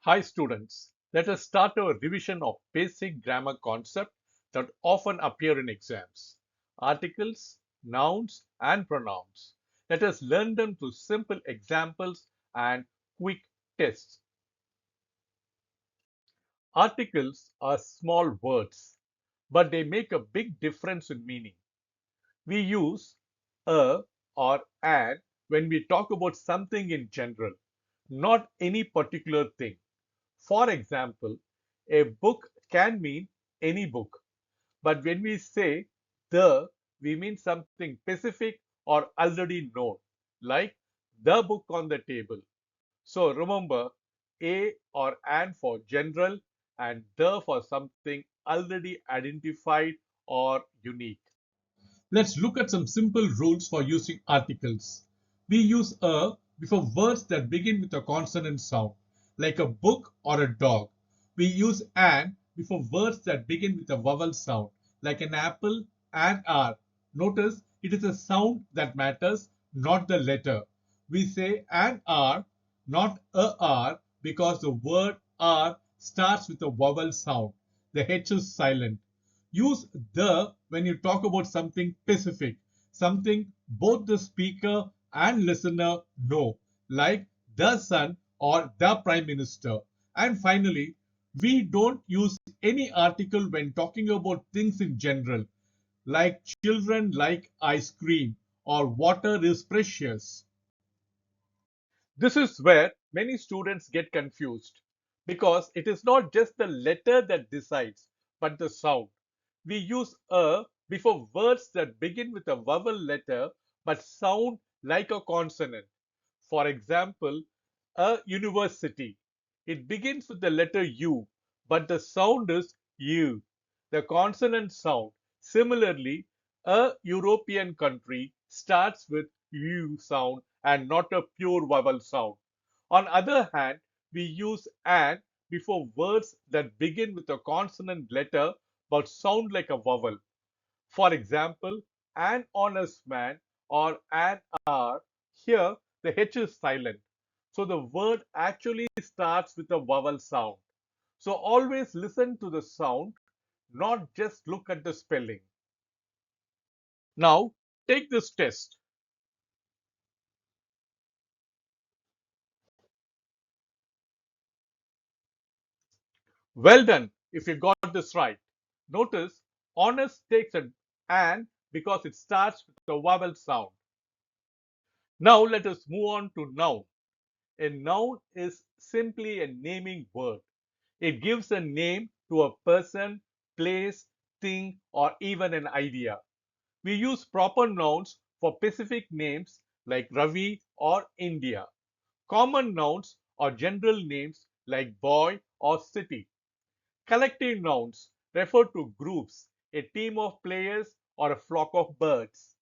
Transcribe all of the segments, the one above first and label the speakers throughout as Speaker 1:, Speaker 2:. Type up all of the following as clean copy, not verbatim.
Speaker 1: Hi students, let us start our revision of basic grammar concepts that often appear in exams. Articles, nouns and pronouns. Let us learn them through simple examples and quick tests. Articles are small words, but they make a big difference in meaning. We use a or an when we talk about something in general, not any particular thing. For example, a book can mean any book, but when we say the, we mean something specific or already known, like the book on the table. So remember, a or an for general and the for something already identified or unique. Let's look at some simple rules for using articles. We use a before words that begin with a consonant sound, like a book or a dog. We use an before words that begin with a vowel sound, like an apple and r. Notice it is a sound that matters, not the letter. We say an r, not a r, because the word r starts with a vowel sound. The H is silent. Use the when you talk about something specific, something both the speaker and listener know, like the sun or the prime minister. And finally, we don't use any article when talking about things in general, like children like ice cream or water is precious. This is where many students get confused because it is not just the letter that decides, but the sound. We use a before words that begin with a vowel letter but sound like a consonant. For example, a university. It begins with the letter U, but the sound is U, the consonant sound. Similarly, a European country starts with U sound and not a pure vowel sound. On other hand, we use an before words that begin with a consonant letter but sound like a vowel. For example, an honest man or an R. Here, the H is silent. So the word actually starts with a vowel sound. So always listen to the sound, not just look at the spelling. Now, take this test. Well done if you got this right. Notice, honest takes an and because it starts with a vowel sound. Now let us move on to noun. A noun is simply a naming word. It gives a name to a person, place, thing, or even an idea. We use proper nouns for specific names like Ravi or India. Common nouns or general names like boy or city. Collective nouns refer to groups, a team of players, or a flock of birds.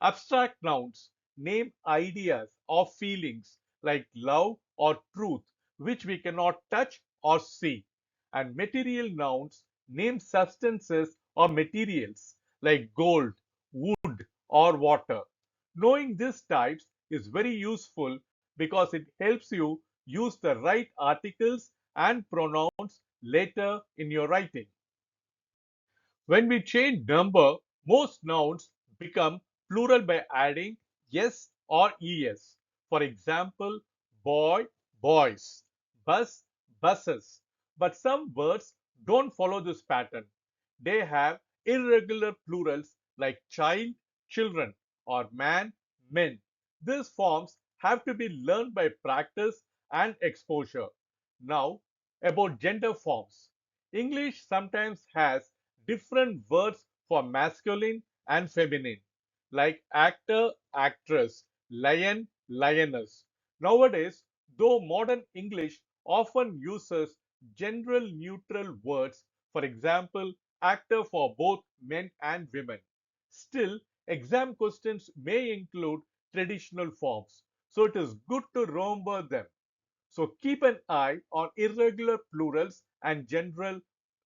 Speaker 1: Abstract nouns name ideas or feelings like love or truth, which we cannot touch or see. And material nouns name substances or materials like gold, wood, or water. Knowing these types is very useful because it helps you use the right articles and pronouns later in your writing. When we change number, most nouns become plural by adding s or es. For example, boy, boys, bus, buses. But some words don't follow this pattern. They have irregular plurals like child, children, or man, men. These forms have to be learned by practice and exposure. Now, about gender forms. English sometimes has different words for masculine and feminine, like actor, actress, lion, lioness. Nowadays, though modern English often uses general neutral words, for example, actor for both men and women, still, exam questions may include traditional forms. So it is good to remember them. So keep an eye on irregular plurals and general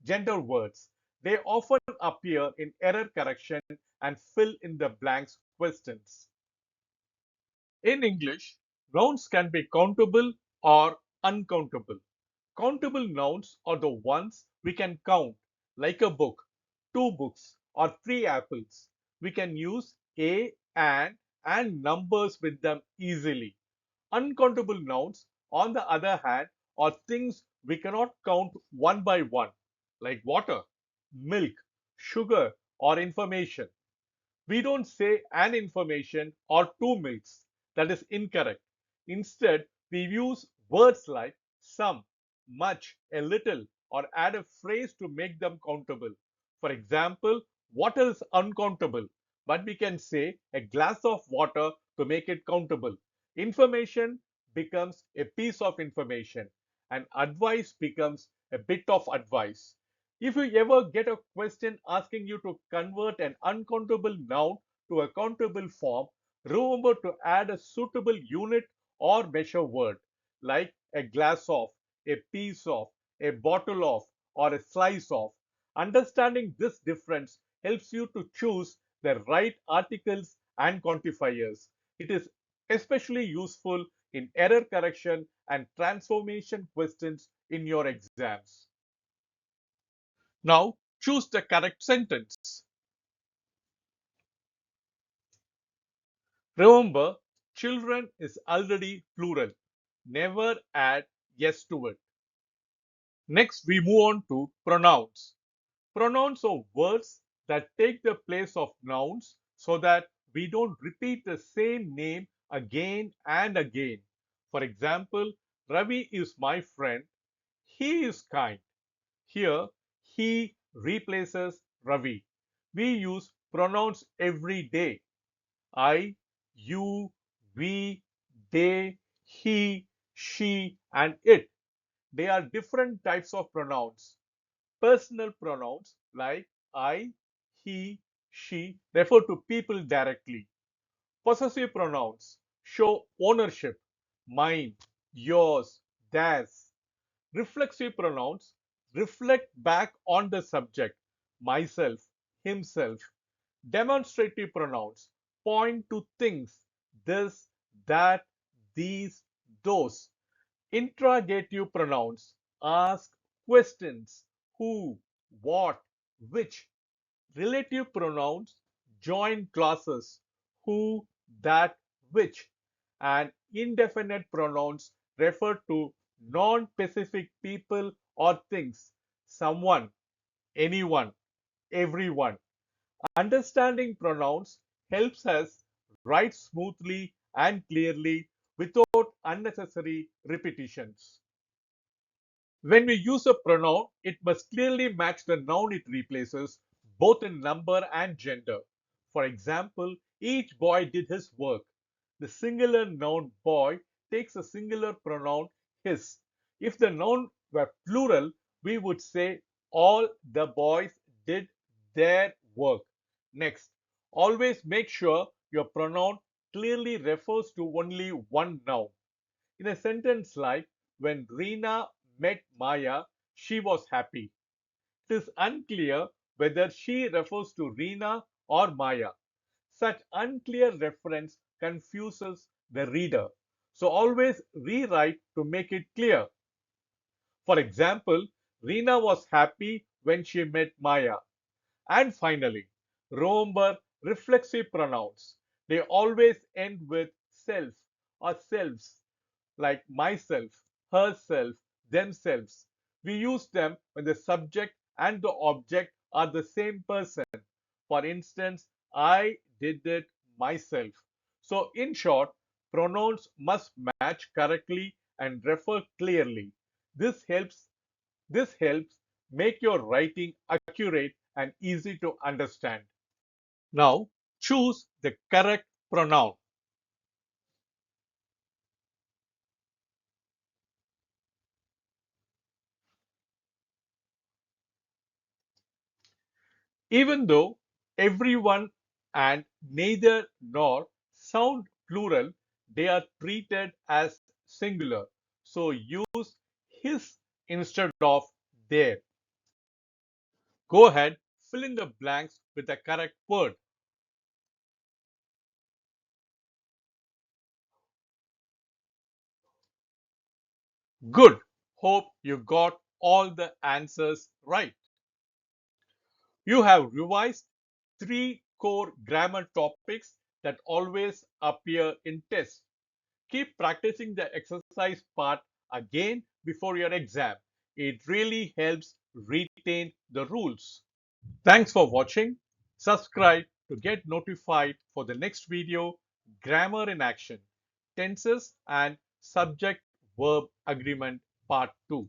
Speaker 1: gender words. They often appear in error correction and fill in the blanks questions. In English, nouns can be countable or uncountable. Countable nouns are the ones we can count, like a book, two books, or three apples. We can use a, and numbers with them easily. Uncountable nouns, on the other hand, are things we cannot count one by one, like water, milk, sugar, or information. We don't say an information or two milks. That is incorrect. Instead, we use words like some, much, a little, or add a phrase to make them countable. For example, water is uncountable, but we can say a glass of water to make it countable. Information becomes a piece of information, and advice becomes a bit of advice. If you ever get a question asking you to convert an uncountable noun to a countable form, remember to add a suitable unit or measure word like a glass of, a piece of, a bottle of, or a slice of. Understanding this difference helps you to choose the right articles and quantifiers. It is especially useful in error correction and transformation questions in your exams. Now choose the correct sentence. Remember, children is already plural. Never add yes to it. Next, we move on to pronouns. Pronouns are words that take the place of nouns so that we don't repeat the same name again and again. For example, Ravi is my friend. He is kind. Here, he replaces Ravi. We use pronouns every day. I, you, we, they, he, she, and it. They are different types of pronouns. Personal pronouns like I, he, she refer to people directly. Possessive pronouns show ownership, mine, yours, theirs. Reflexive pronouns reflect back on the subject, myself, himself. Demonstrative pronouns point to things, this, that, these, those. Interrogative pronouns ask questions, who, what, which. Relative pronouns join clauses, who, that, which. And indefinite pronouns refer to non-specific people or things, someone, anyone, everyone. Understanding pronouns helps us write smoothly and clearly without unnecessary repetitions. When we use a pronoun, it must clearly match the noun it replaces, both in number and gender. For example, each boy did his work. The singular noun boy takes a singular pronoun his. If the noun were plural, we would say all the boys did their work. Next, always make sure your pronoun clearly refers to only one noun. In a sentence like, when Reena met Maya, she was happy. It is unclear whether she refers to Reena or Maya. Such unclear reference confuses the reader. So always rewrite to make it clear. For example, Reena was happy when she met Maya. And finally, remember reflexive pronouns. They always end with self or selves, like myself, herself, themselves. We use them when the subject and the object are the same person. For instance, I did it myself. So, in short, pronouns must match correctly and refer clearly. This helps this helps make your writing accurate and easy to understand. Now, choose the correct pronoun. Even though everyone and neither nor sound plural, they are treated as singular. So use his instead of their. Go ahead, fill in the blanks with the correct word. Good. Hope you got all the answers right. You have revised three core grammar topics that always appear in tests. Keep practicing the exercise part again before your exam. It really helps retain the rules. Thanks for watching. Subscribe to get notified for the next video, Grammar in Action, Tenses and Subject Verb Agreement Part 2.